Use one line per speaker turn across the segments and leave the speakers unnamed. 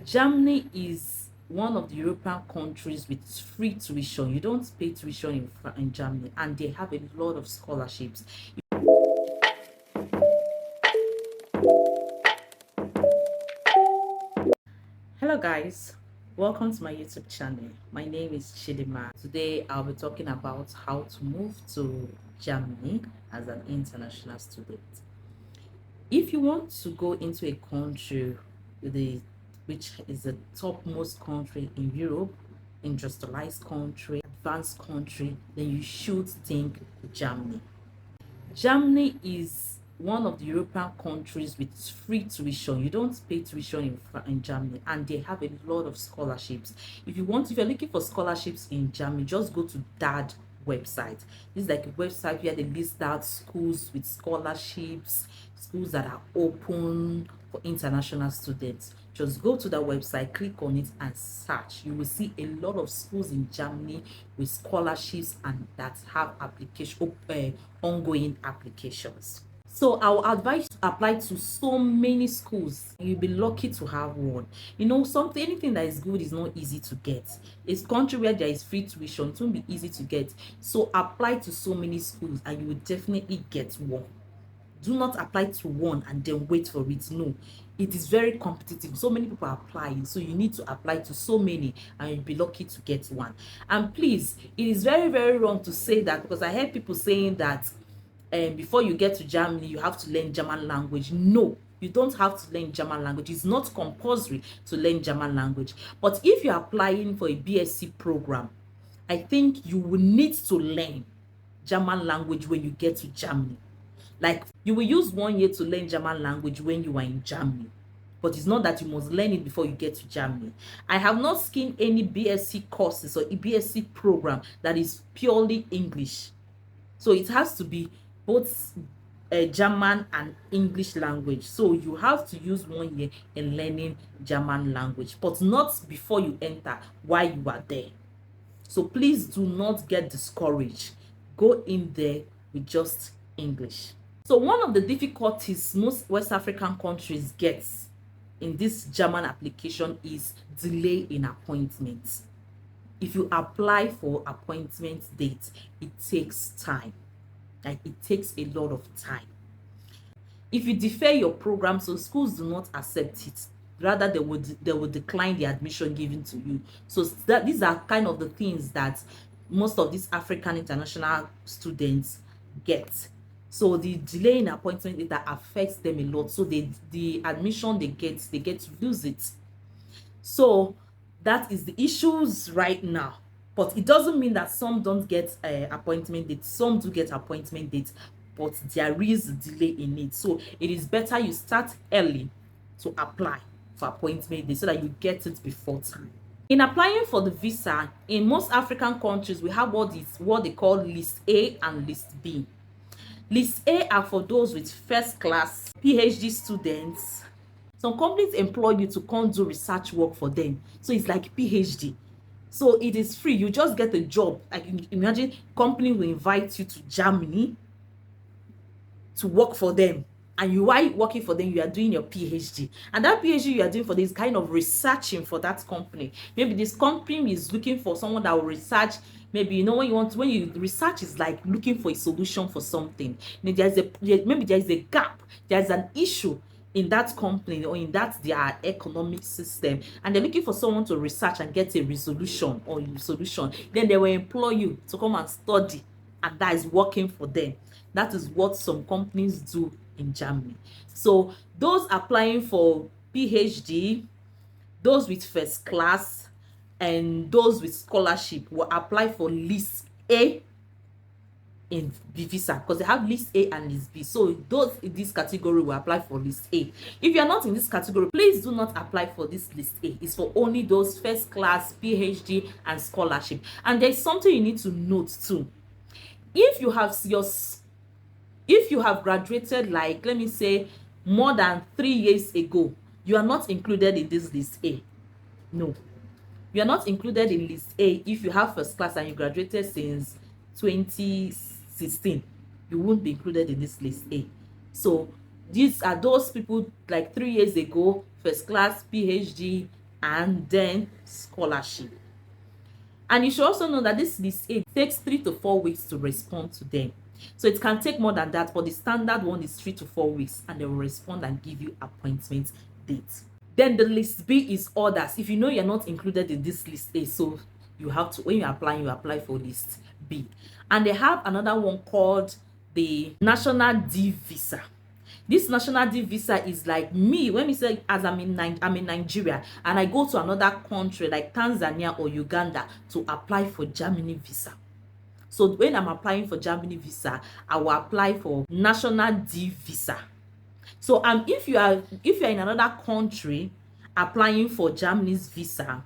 Germany is one of the European countries with free tuition. You don't pay tuition in Germany, and they have a lot of scholarships. Hello, guys. Welcome to my YouTube channel. My name is Dinma. Today, I'll be talking about how to move to Germany as an international student. If you want to go into a country which is the topmost country in Europe, industrialized country, advanced country, then you should think Germany. Germany is one of the European countries with free tuition. You don't pay tuition in Germany, and they have a lot of scholarships. If you're looking for scholarships in Germany, just go to that website. This is like a website where they list out schools with scholarships, schools that are open for international students. Just go to that website, click on it and search. You will see a lot of schools in Germany with scholarships and that have ongoing applications. So I will advise to apply to so many schools. You'll be lucky to have one. Anything that is good is not easy to get. It's country where there is free tuition, it won't be easy to get. So apply to so many schools and you will definitely get one. Do not apply to one and then wait for it. No, it is very competitive. So many people are applying, so you need to apply to so many and you'll be lucky to get one. And please, it is very, very wrong to say that, because I heard people saying that before you get to Germany you have to learn German language. No, you don't have to learn German language. It's not compulsory to learn German language. But if you're applying for a BSc program, I think you will need to learn German language when you get to Germany. Like, you will use 1 year to learn German language when you are in Germany, but it's not that you must learn it before you get to Germany. I have not seen any BSc courses or a BSc program that is purely English. So it has to be both German and English language. So you have to use 1 year in learning German language, but not before you enter, while you are there. So please do not get discouraged. Go in there with just English. So one of the difficulties most West African countries get in this German application is delay in appointments. If you apply for appointment date, it takes time. Like, it takes a lot of time. If you defer your program, so schools do not accept it, rather they would decline the admission given to you. So that these are kind of the things that most of these African international students get. So the delay in appointment data affects them a lot. So the admission they get to lose it. So that is the issues right now. But it doesn't mean that some don't get appointment dates. Some do get appointment dates, but there is a delay in it. So it is better you start early to apply for appointment dates so that you get it before time. In applying for the visa, in most African countries, we have what they call List A and List B. List A are for those with first class PhD students. Some companies employ you to come do research work for them. So it's like PhD. So it is free. You just get a job. Like, imagine company will invite you to Germany to work for them. And you are working for them, you are doing your PhD. And that PhD you are doing for this kind of researching for that company. Maybe this company is looking for someone that will research. Maybe when you research is like looking for a solution for something. Maybe there is a gap, there's an issue in that company or in that their economic system, and they're looking for someone to research and get a resolution or solution. Then they will employ you to come and study, and that is working for them. That is what some companies do in Germany. So those applying for PhD, those with first class, and those with scholarship will apply for List A in the visa, because they have List A and List B. So those in this category will apply for List A. If you are not in this category, please do not apply for this List A. It's for only those first class, PhD, and scholarship. And there's something you need to note too. If you have graduated, like, let me say, more than 3 years ago, you are not included in this List A. No, you are not included in List A. If you have first class and you graduated since 2016, you won't be included in this List A. So these are those people like 3 years ago, first class, PhD, and then scholarship. And you should also know that this list A takes 3 to 4 weeks to respond to them. So it can take more than that, but the standard one is 3 to 4 weeks, and they will respond and give you appointment date. Then the list B is others. If you know you're not included in this list A, so you have to, when you apply for list B. And they have another one called the National D visa. This National D visa is like me when we say, as I'm in Nigeria and I go to another country like Tanzania or Uganda to apply for Germany visa. So when I'm applying for Germany visa, I will apply for National D visa. So if you are in another country applying for Germany's visa,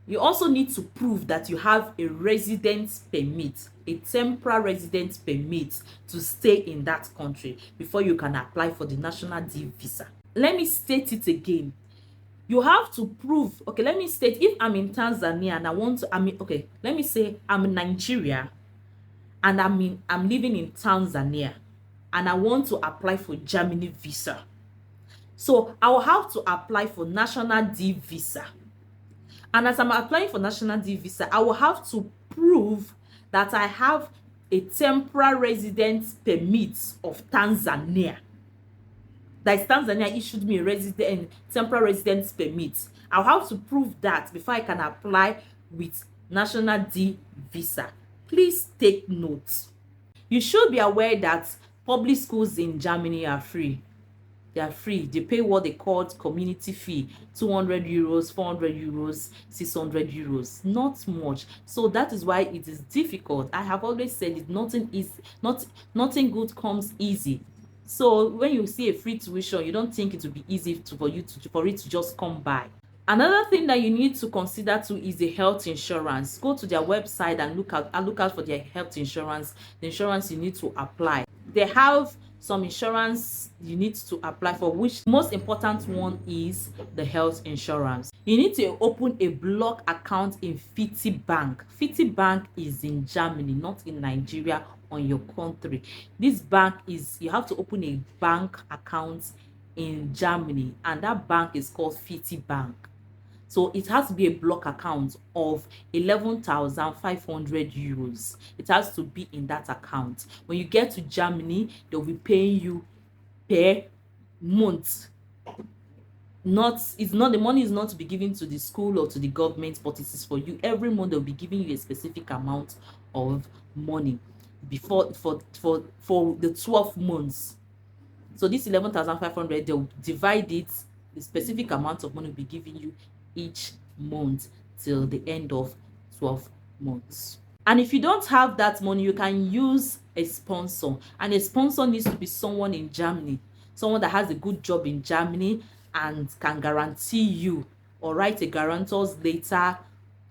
you also need to prove that you have a residence permit, a temporary residence permit to stay in that country before you can apply for the National D visa. Let me state it again. You have to prove, okay, let me state, if I'm in Tanzania and I want to, let me say I'm in Nigeria and I'm living in Tanzania and I want to apply for Germany visa. So I will have to apply for National D visa. And as I'm applying for National D visa, I will have to prove that I have a temporary residence permit of Tanzania. That Tanzania issued me a temporary residence permit. I'll have to prove that before I can apply with National D visa. Please take note. You should be aware that public schools in Germany are free. They are free. They pay what they call community fee, 200 euros, 400 euros, 600 euros. Not much. So that is why it is difficult. I have always said it, nothing good comes easy. So when you see a free tuition, you don't think it will be easy for it to just come by. Another thing that you need to consider too is the health insurance. Go to their website and look out for their health insurance, the insurance you need to apply. They have some insurance you need to apply for, which most important one is the health insurance. You need to open a block account in Fiti Bank. Fiti Bank is in Germany, not in Nigeria or your country. This bank is, you have to open a bank account in Germany, and that bank is called Fiti Bank. So it has to be a block account of 11,500 euros. It has to be in that account. When you get to Germany, they'll be paying you per month. The money is not to be given to the school or to the government, but it is for you. Every month they'll be giving you a specific amount of money for the 12 months. So this 11,500, they'll divide it. The specific amount of money will be giving you each month till the end of 12 months. And if you don't have that money, you can use a sponsor, and a sponsor needs to be someone in Germany, someone that has a good job in Germany and can guarantee you or write a guarantor's letter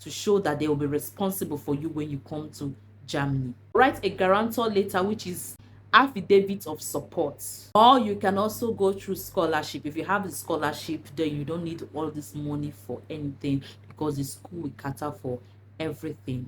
to show that they will be responsible for you when you come to Germany. Write a guarantor letter, which is affidavit of support. Or you can also go through scholarship. If you have the scholarship, then you don't need all this money for anything, because the school will cater for everything.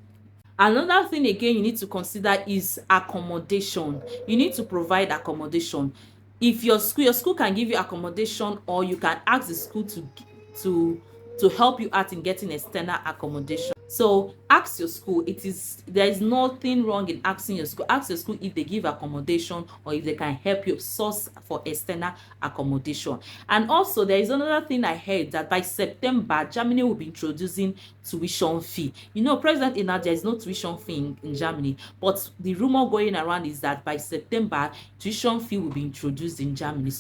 Another thing again you need to consider is accommodation. You need to provide accommodation. If your school can give you accommodation, or you can ask the school to help you out in getting external accommodation. So ask your school. There is nothing wrong in asking your school. Ask your school if they give accommodation, or if they can help you source for external accommodation. And also there is another thing I heard, that by September Germany will be introducing tuition fee. You know, presently now there is no tuition fee in Germany, but the rumor going around is that by September tuition fee will be introduced in Germany.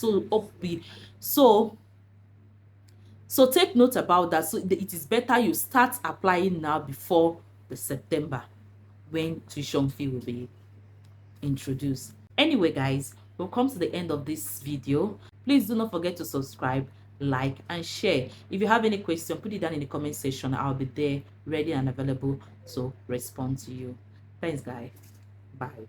So take note about that. So it is better you start applying now before the September, when tuition fee will be introduced. Anyway, guys, we'll come to the end of this video. Please do not forget to subscribe, like, and share. If you have any question, put it down in the comment section. I'll be there ready and available to respond to you. Thanks, guys. Bye.